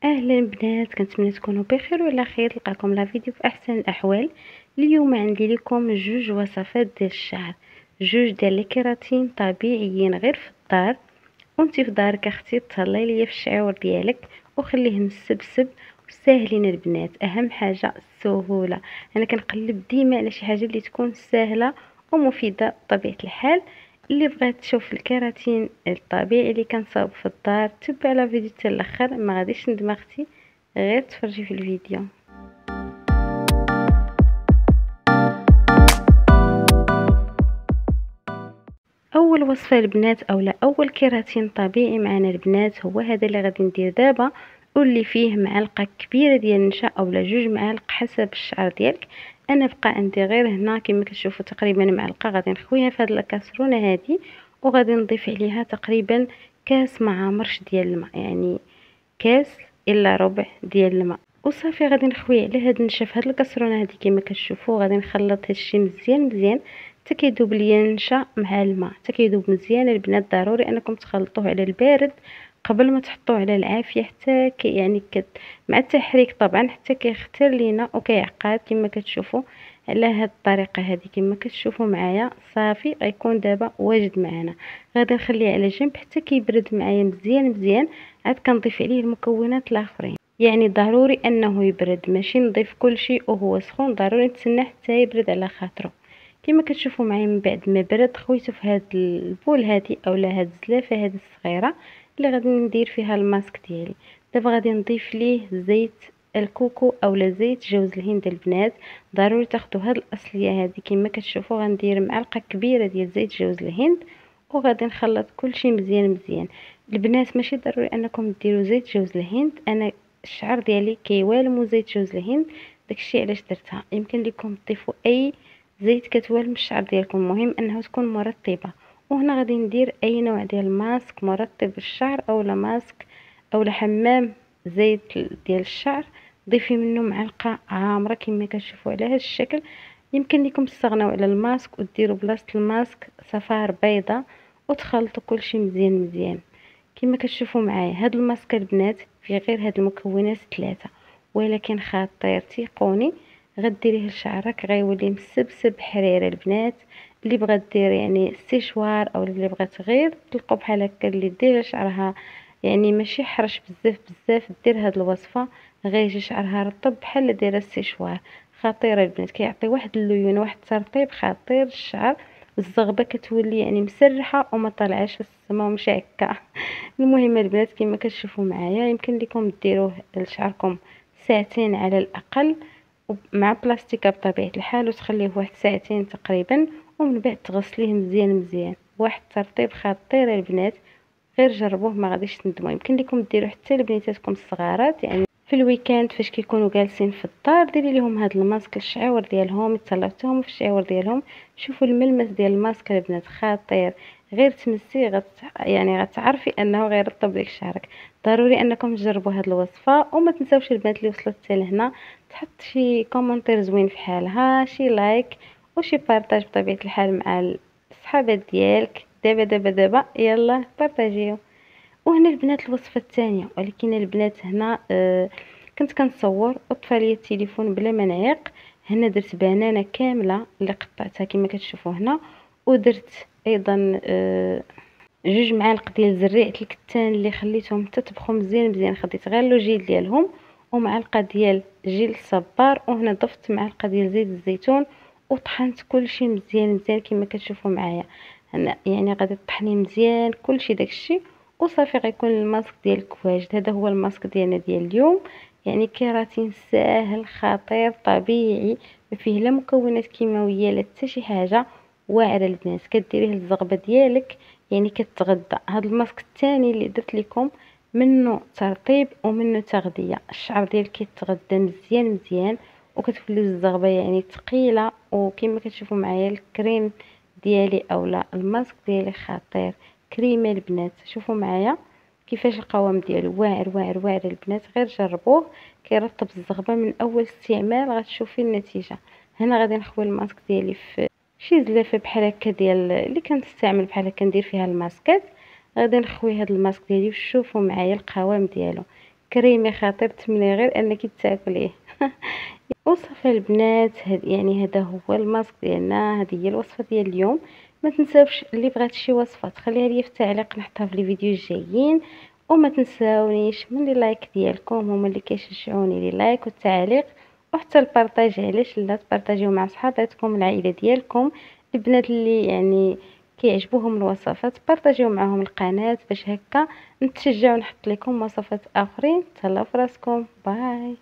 اهلا بنات، كنتمنى تكونوا بخير وعلى خير. نلقاكم لا فيديو في احسن الاحوال. اليوم عندي لكم جوج وصفات ديال الشعر، جوج ديال الكيراتين طبيعيين غير في الدار. وانتي في دارك اختي تهلاي ليا في الشعور ديالك وخليه مسبسب وساهلين البنات. اهم حاجه السهوله، انا كنقلب ديما على شي حاجه اللي تكون سهله ومفيده بطبيعه الحال. اللي بغات تشوف الكيراتين الطبيعي اللي كنصاوب في الدار تبع لا فيديو حتى الاخر، ما غاديش ندم اختي، غير تفرجي في الفيديو. اول وصفه البنات اولا اول كيراتين طبيعي معنا البنات هو هذا اللي غادي ندير دابا، واللي فيه معلقه كبيره ديال النشا اولا جوج معالق حسب الشعر ديالك. انا بقى عندي غير هنا كما كتشوفوا تقريبا معلقه، غادي نخويها في هذه الكاسرونه هذه وغادي نضيف عليها تقريبا كاس مع مرش ديال الماء، يعني كاس الا ربع ديال الماء. وصافي غادي نخوي على هاد النشا في هاد الكاسرونه هذه كما كتشوفوا. غادي نخلط هادشي مزيان مزيان حتى كيذوب ليا النشا مع الماء، حتى كيذوب مزيان البنات. ضروري انكم تخلطوه على البارد قبل ما تحطوه على العافيه، حتى يعني مع التحريك طبعا حتى كيختار لينا وكيعقد كما كتشوفوا على هاد الطريقه هذه كما كتشوفوا معايا. صافي غيكون دابا واجد معنا، غادي نخليه على جنب حتى كيبرد معايا مزيان مزيان. عاد كنضيف عليه المكونات الاخرين، يعني ضروري انه يبرد، ماشي نضيف كل شيء وهو سخون، ضروري نتسنى حتى يبرد على خاطره. كما كتشوفوا معايا من بعد ما برد خويته في هاد البول هذه اولا هاد الزلافه هذه الصغيره اللي غادي ندير فيها الماسك ديالي. دابا غادي نضيف ليه زيت الكوكو اولا زيت جوز الهند البنات. ضروري تاخذوا هاد الاصليه هذه كما كتشوفوا. غندير معلقه كبيره ديال زيت جوز الهند وغادي نخلط كل شيء مزيان مزيان. البنات ماشي ضروري انكم ديروا زيت جوز الهند، انا الشعر ديالي كيوالمو زيت جوز الهند، داكشي علاش درتها. يمكن لكم تضيفوا اي زيت كتوالم الشعر ديالكم، المهم انه تكون مرطبه. وهنا غادي ندير اي نوع ديال ماسك مرطب الشعر اولا ماسك اولا حمام زيت ديال الشعر. ضيفي منه معلقه عامره كما كتشوفوا على هذا الشكل. يمكن لكم تستغناو على الماسك وديروا بلاصه الماسك صفار بيضه وتخلطوا كل شيء مزيان مزيان. كما كتشوفوا معايا هاد الماسك البنات فيه غير هاد المكونات ثلاثه، ولكن خاطر تيقوني غديريه لشعرك غيولي مسبسب حرير البنات. اللي بغات دير يعني استشوار او اللي بغات غير تلقوا بحال هكا اللي دير شعرها يعني ماشي حرش بزاف بزاف، دير هاد الوصفه غيجي شعرها رطب بحال اللي دايره استشوار. خطيره البنات، كيعطي واحد اللون واحد الترطيب خطير للشعر. الزغبه كتولي يعني مسرحه وما طالعاش في السما ومشي هكا. المهم البنات كما كتشوفوا معايا يمكن لكم ديروه لشعركم ساعتين على الاقل مع بلاستيكه بطبيعه الحال، وتخليه واحد ساعتين تقريبا، ومن بعد تغسليه مزيان مزيان. واحد الترطيب خطير البنات، غير جربوه ما غاديش تندموا. يمكن لكم ديروا حتى لبنيتاتكم الصغارات، يعني في الويكاند فاش كيكونوا جالسين في الدار ديري لهم هذا الماسك للشعور ديالهم، يتسلطوهم في الشعور ديالهم. شوفوا الملمس ديال الماسك البنات خطير، غير تمسيه يعني غتعرفي انه غير رطب ديك شعرك. ضروري انكم تجربوا هذه الوصفه. وما تنساوش البنات اللي وصلت حتى لهنا تحط شي كومنتير زوين في حالها، شي لايك وشي بارطاج بطبيعه الحال مع الصحابات ديالك. دابا دابا دابا يلا بارطاجيو. وهنا البنات الوصفه الثانيه، ولكن البنات هنا كنت كنصور وطفى لي التليفون بلا ما نعيق. هنا درت بنانه كامله اللي قطعتها كما كتشوفوا هنا، ودرت ايضا جوج معالق ديال زريعه الكتان اللي خليتهم تطبخوا مزيان مزيان. خديت غير لوجيل ديالهم ومعلقه ديال جيل الصبار، وهنا ضفت معلقه ديال زيت الزيتون وطحنت كل شيء مزيان مزيان كما كتشوفوا معايا. هنا يعني غادي تطحني مزيان كل شيء داكشي وصافي غيكون الماسك ديالك واجد. هذا هو الماسك ديالنا ديال اليوم، يعني كيراتين ساهل خطير طبيعي، ما فيه لا مكونات كيماويه لا حتى شي حاجه. واعره البنات، كديريه للزغبه ديالك يعني كتغدى. هذا الماسك الثاني اللي درت لكم منه ترطيب ومنه تغذيه، الشعر ديالك كيتغذى مزيان مزيان وكتولي الزغبه يعني ثقيله. وكما كتشوفوا معايا الكريم ديالي اولا الماسك ديالي خطير كريمه البنات. شوفوا معايا كيفاش القوام ديالو واعر واعر واعر البنات، غير جربوه كيرطب الزغبه من اول استعمال غتشوفي النتيجه. هنا غادي نخوي الماسك ديالي في شي زلافه بحال هكا ديال اللي كنستعمل بحال هكا ندير فيها الماسكات. غادي نخوي هذا الماسك ديالي وشوفوا معايا القوام ديالو كريمي خطير، تمني غير انك تاكليه. وصفة البنات يعني هذا هو الماسك ديالنا، هذه هي الوصفة ديال اليوم. ما تنساوش اللي بغات شي وصفه تخليها لي في التعليق، نحطها في لي فيديو الجايين. وما تنساونيش من لي لايك ديالكم، هما اللي كيشجعوني، لي لايك والتعليق وحتى البارطاج. علاش لا تبارطاجيو مع صحاباتكم، العائله ديالكم، البنات اللي يعني كيعجبوهم الوصفات، بارطاجيو معهم القناه باش هكا نتشجع ونحط لكم وصفات اخرين. تهلاو فراسكم، باي.